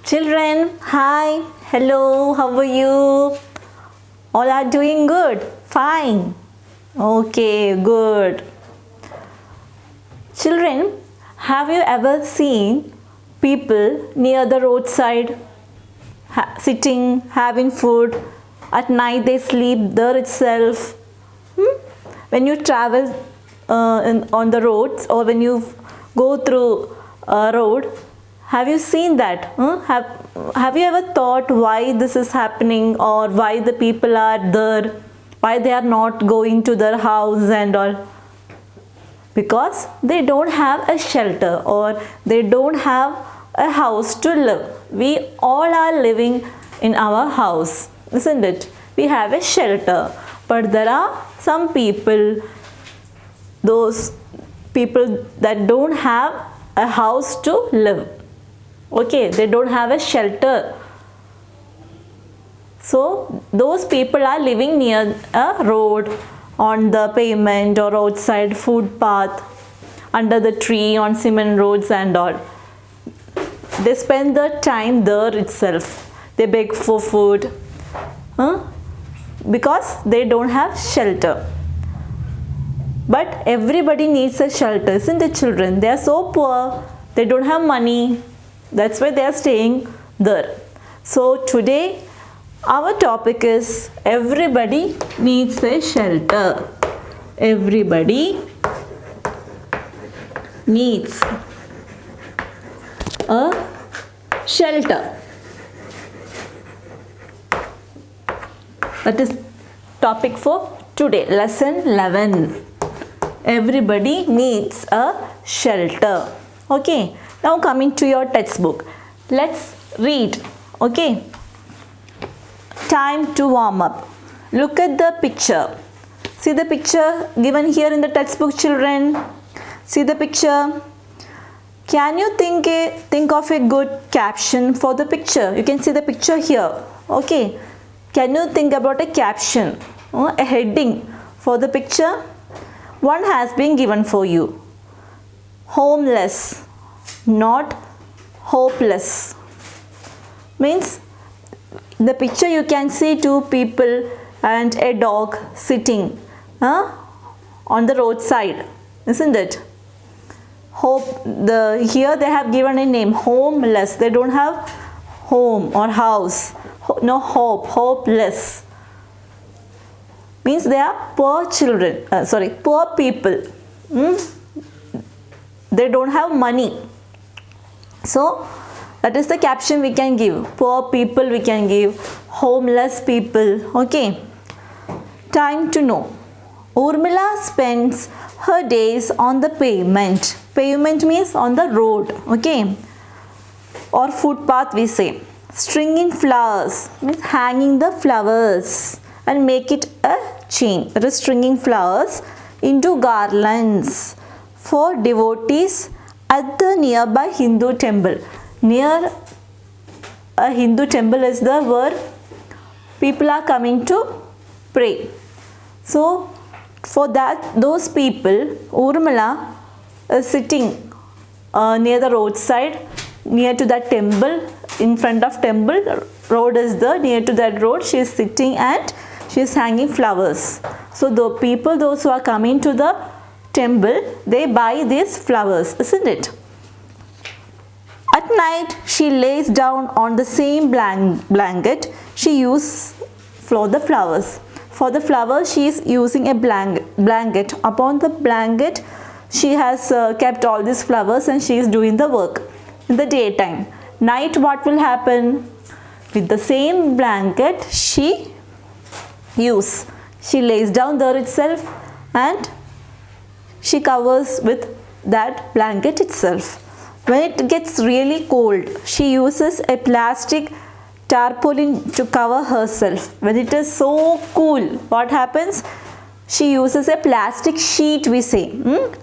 Children, hi, hello, how are you? All are doing good? Fine. Okay, good. Children, have you ever seen people near the roadside sitting, having food? At night they sleep there itself. When you travel on the roads or when you go through a road, have you seen that? Have you ever thought why this is happening or why the people are there? Why they are not going to their house and all? Because they don't have a shelter or they don't have a house to live. We all are living in our house, isn't it? We have a shelter, but there are some people, those people that don't have a house to live. Okay, they don't have a shelter. So those people are living near a road, on the pavement or outside footpath, under the tree, on cement roads and all. They spend their time there itself. They beg for food because they don't have shelter. But everybody needs a shelter, isn't it, children? They are so poor, they don't have money. That's why they are staying there. So today our topic is everybody needs a shelter. Everybody needs a shelter. That is topic for today, lesson 11. Everybody needs a shelter. Okay, now coming to your textbook. Let's read. Okay. Time to warm up. Look at the picture. See the picture given here in the textbook, children. See the picture. Can you think of a good caption for the picture? You can see the picture here. Okay. Can you think about a caption, a heading for the picture? One has been given for you. Homeless, not hopeless. Means the picture you can see two people and a dog sitting on the roadside, isn't it? Here they have given a name, homeless. They don't have home or house. No hope, hopeless. Means they are poor children, poor people. They don't have money. So that is the caption we can give. Poor people we can give. Homeless people. Okay. Time to know. Urmila spends her days on the pavement. Pavement means on the road. Okay. Or footpath we say. Stringing flowers means hanging the flowers and make it a chain. That is stringing flowers into garlands for devotees at the nearby Hindu temple. Near a Hindu temple is the where people are coming to pray. So for that, those people, Urmila is sitting near the roadside, near to that temple, in front of temple. Road is there. Near to that road, she is sitting and she is hanging flowers. So the people, those who are coming to the temple, they buy these flowers, isn't it? At night, she lays down on the same blanket she used for the flowers. For the flowers, she is using a blanket. Upon the blanket, she has kept all these flowers and she is doing the work in the daytime. Night, what will happen? With the same blanket, she lays down there itself and she covers with that blanket itself. When it gets really cold, she uses a plastic tarpaulin to cover herself. When it is so cool, what happens? She uses a plastic sheet, we say.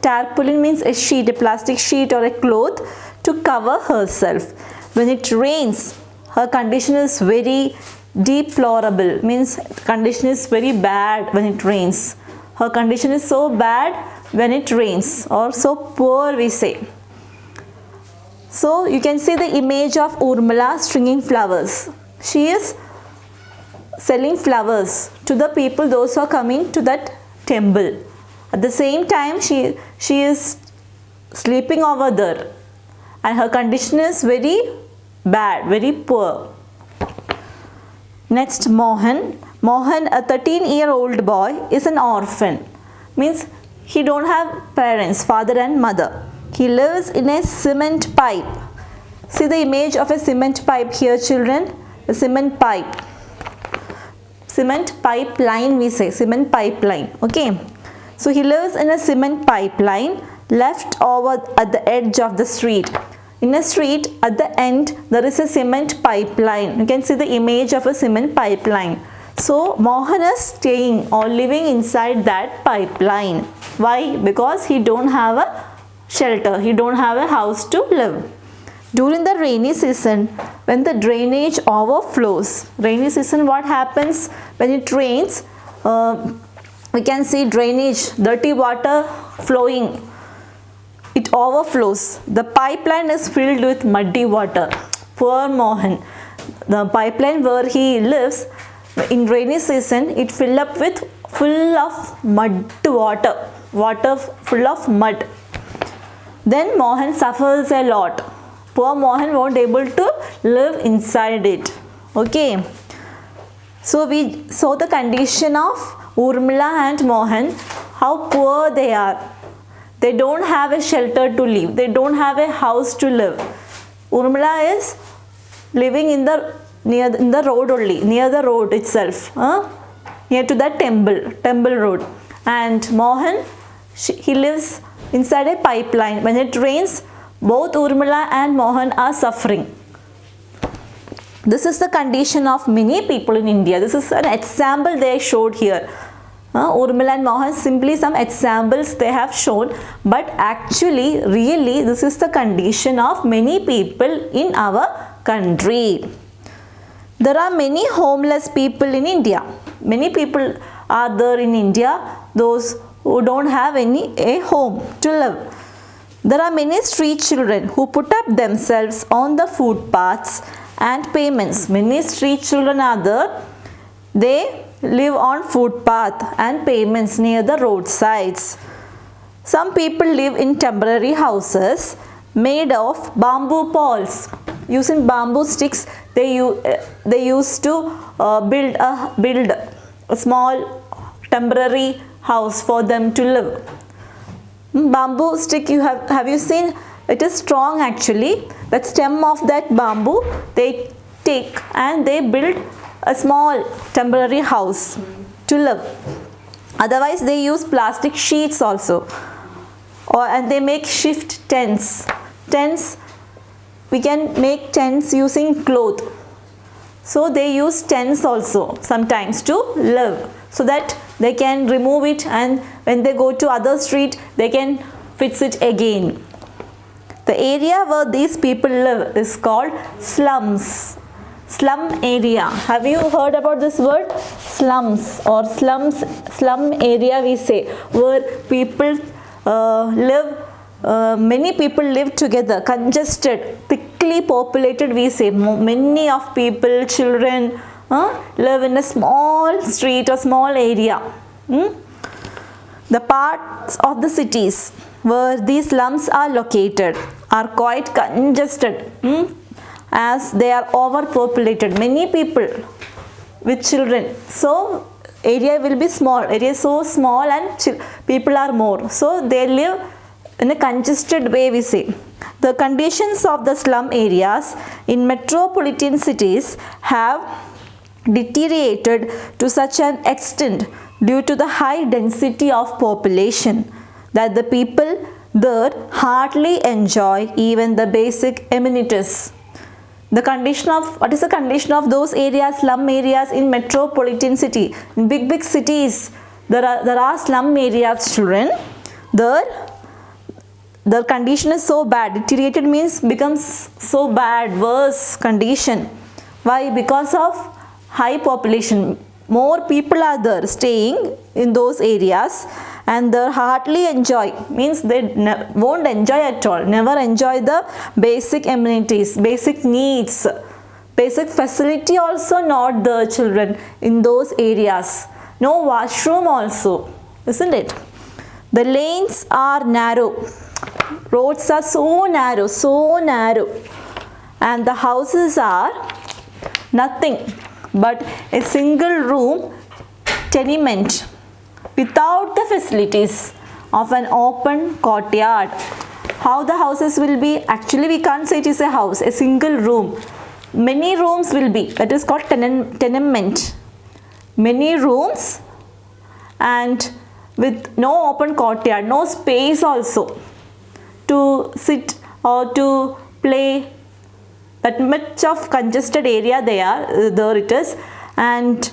Tarpaulin means a sheet, a plastic sheet or a cloth to cover herself. When it rains, her condition is very deplorable. Means condition is very bad when it rains. Her condition is so bad when it rains, or so poor we say. So you can see the image of Urmila stringing flowers. She is selling flowers to the people, those who are coming to that temple. At the same time, she is sleeping over there, and her condition is very bad, very poor. Next, Mohan. Mohan, a 13-year-old boy, is an orphan. Means he don't have parents, father and mother. He lives in a cement pipe. See the image of a cement pipe here, children. A cement pipe. Cement pipeline, we say. Cement pipeline. Okay. So he lives in a cement pipeline left over at the edge of the street. In a street, at the end, there is a cement pipeline. You can see the image of a cement pipeline. So Mohan is staying or living inside that pipeline. Why? Because he don't have a shelter. He don't have a house to live. During the rainy season, when the drainage overflows, rainy season, what happens when it rains? We can see drainage, dirty water flowing. It overflows. The pipeline is filled with muddy water. Poor Mohan. The pipeline where he lives, in rainy season, it fill up with full of mud water. Water full of mud. Then Mohan suffers a lot. Poor Mohan won't able to live inside it. Okay. So we saw the condition of Urmila and Mohan, how poor they are. They don't have a shelter to live. They don't have a house to live. Urmila is living in the road only, near the road itself, near to that temple road. And Mohan, he lives inside a pipeline. When it rains, both Urmila and Mohan are suffering. This is the condition of many people in India. This is an example they showed here. Urmila and Mohan, simply some examples they have shown, but actually, really, this is the condition of many people in our country. There are many homeless people in India. Many people are there in India, those who don't have a home to live. There are many street children who put up themselves on the footpaths and pavements. Many street children are there. They live on footpath and pavements near the roadsides. Some people live in temporary houses made of bamboo poles. Using bamboo sticks, they used to build a small temporary house for them to live. Bamboo stick, have you seen? It is strong actually. The stem of that bamboo they take and they build a small temporary house to live. Otherwise they use plastic sheets also, and they make shift tents. We can make tents using cloth. So they use tents also sometimes to live, so that they can remove it, and when they go to other street they can fix it again. The area where these people live is called slums. Slum area. Have you heard about this word? Slums or slums. Slum area, we say, where people live. Many people live together, congested, thickly populated, we say. Many of people, children, live in a small street or small area. The parts of the cities where these slums are located are quite congested, as they are overpopulated. Many people with children. So area will be small. Area is so small and people are more. So they live in a congested way, we say. The conditions of the slum areas in metropolitan cities have deteriorated to such an extent due to the high density of population that the people there hardly enjoy even the basic amenities. What is the condition of those areas, slum areas in metropolitan city? In big cities, there are slum areas, children. There, the condition is so bad. Deteriorated means becomes so bad, worse condition. Why? Because of high population. more people are there staying in those areas, and they hardly enjoy, means they won't enjoy at all, never enjoy the basic amenities, basic needs, basic facility also not the children in those areas. No washroom also, isn't it? The lanes are narrow, roads are so narrow, and the houses are nothing but a single room tenement without the facilities of an open courtyard. How the houses will be? Actually, we can't say it is a house, a single room. Many rooms will be, that is called tenement. Many rooms and with no open courtyard, no space also to sit or to play. That much of congested area there it is, and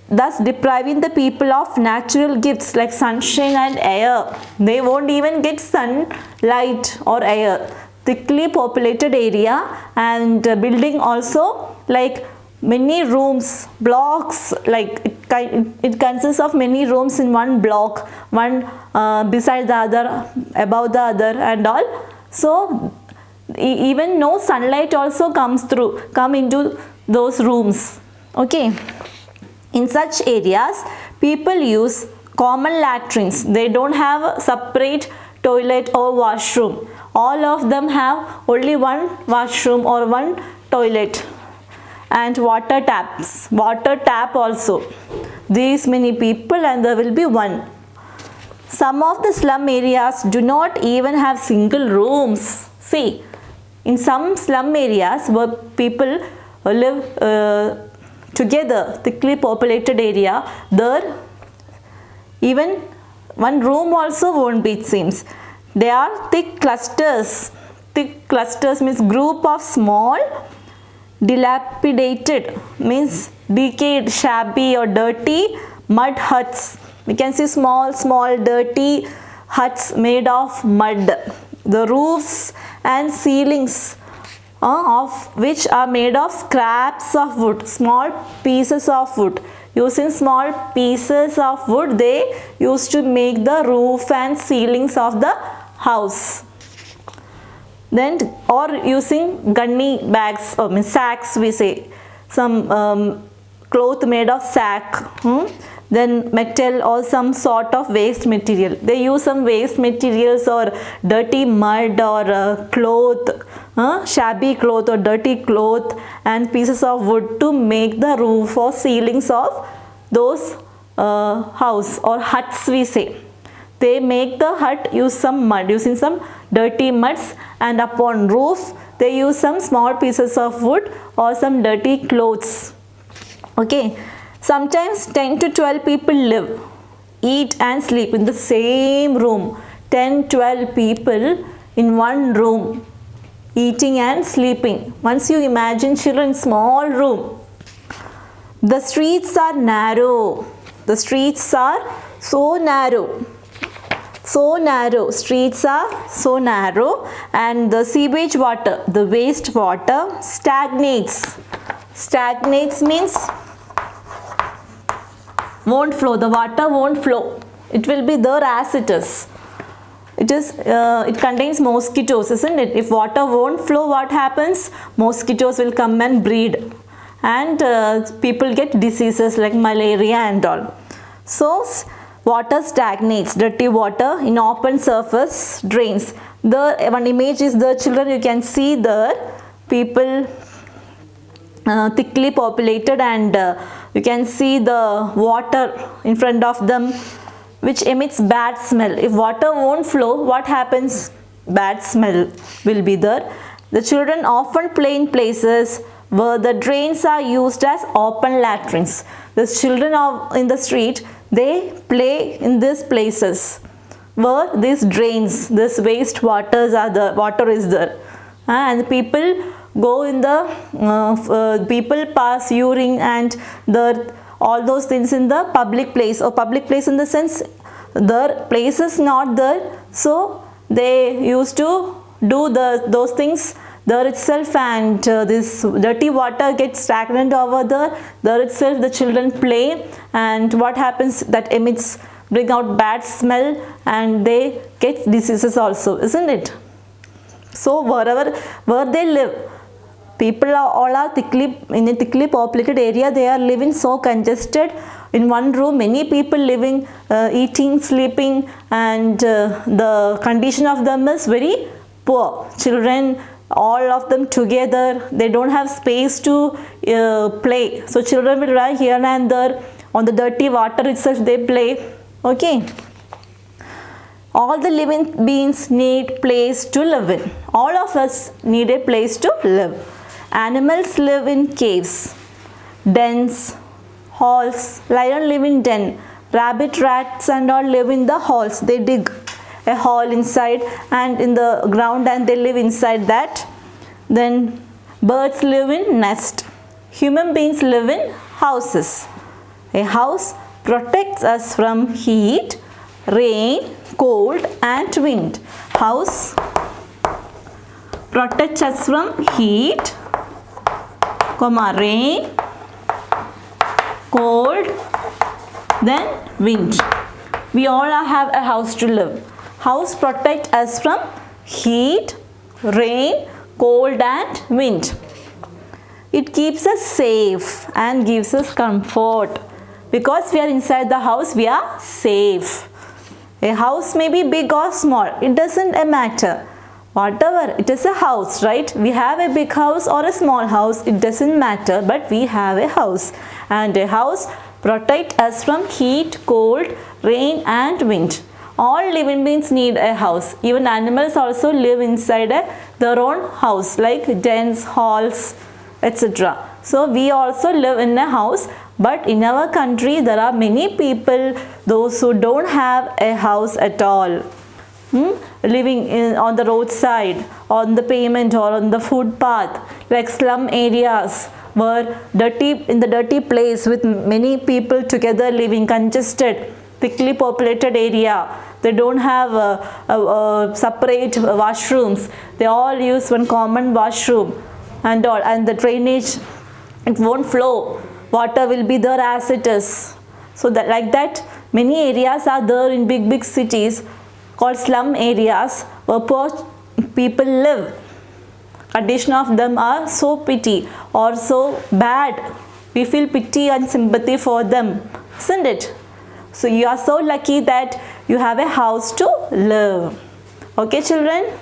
thus depriving the people of natural gifts like sunshine and air. They won't even get sunlight or air. Thickly populated area, and building also like many rooms, blocks, like it consists of many rooms in one block, one beside the other, above the other and all. So even no sunlight also come into those rooms. Okay, in such areas people use common latrines. They don't have a separate toilet or washroom. All of them have only one washroom or one toilet, and water tap also. These many people, and there will be one. Some of the slum areas do not even have single rooms. See, in some slum areas where people live together, thickly populated area, there even one room also won't be, it seems. They are thick clusters. Thick clusters means group of small, dilapidated, means decayed, shabby or dirty mud huts. We can see small dirty huts made of mud. The roofs and ceilings of which are made of scraps of wood, small pieces of wood. Using small pieces of wood, they used to make the roof and ceilings of the house. Then, or using gunny bags or sacks, we say, some cloth made of sack. Then metal or some sort of waste material. They use some waste materials or dirty mud or cloth, shabby cloth or dirty cloth and pieces of wood to make the roof or ceilings of those house or huts, we say. They make the hut use some mud, using some dirty muds, and upon roof they use some small pieces of wood or some dirty clothes. Okay, sometimes 10 to 12 people live, eat and sleep in the same room. 10-12 people in one room, eating and sleeping. Once you imagine children in small room. The streets are narrow. The streets are so narrow. Streets are so narrow, and the sewage water, the waste water, stagnates. Stagnates means won't flow. The water won't flow. It will be there as it is. It contains mosquitoes, isn't it? If water won't flow, what happens? Mosquitoes will come and breed, and people get diseases like malaria and all. So water stagnates, dirty water in open surface drains. The one image is the children, you can see there people thickly populated, and you can see the water in front of them which emits bad smell. If water won't flow, what happens? Bad smell will be there. The children often play in places where the drains are used as open latrines. The children in the street, they play in these places where these drains, this waste waters are the water is there, and people go in the people pass urine and all those things in the public place, or public place in the sense their place is not there, so they used to do those things there itself, and this dirty water gets stagnant over there itself the children play, and what happens, that emits, bring out bad smell, and they get diseases also, isn't it? So where they live, people are thickly, in a thickly populated area, they are living so congested. In one room, many people living, eating, sleeping, and the condition of them is very poor. Children, all of them together, they don't have space to play. So children will run here and there on the dirty water itself, they play. Okay. All the living beings need place to live in. All of us need a place to live. Animals live in caves, dens, halls. Lion live in den. Rabbit, rats and all live in the halls. They dig a hole inside and in the ground, and they live inside that. Then birds live in nest. Human beings live in houses. A house protects us from heat, rain, cold and wind. House protects us from heat, rain, cold, then wind. We all have a house to live. House protects us from heat, rain, cold and wind. It keeps us safe and gives us comfort. Because we are inside the house, we are safe. A house may be big or small, it doesn't matter. Whatever, it is a house, right? We have a big house or a small house, it doesn't matter, but we have a house. And a house protects us from heat, cold, rain and wind. All living beings need a house. Even animals also live inside their own house, like dens, halls, etc. So we also live in a house, but in our country there are many people, those who don't have a house at all, living on the roadside, on the pavement or on the footpath, like slum areas, where in the dirty place with many people together living, congested, thickly populated area. They don't have separate washrooms. They all use one common washroom and all, and the drainage, it won't flow. Water will be there as it is. So that, like that, many areas are there in big cities called slum areas, where poor people live. Condition of them are so pity or so bad. We feel pity and sympathy for them, isn't it? So you are so lucky that you have a house to live. Okay, children?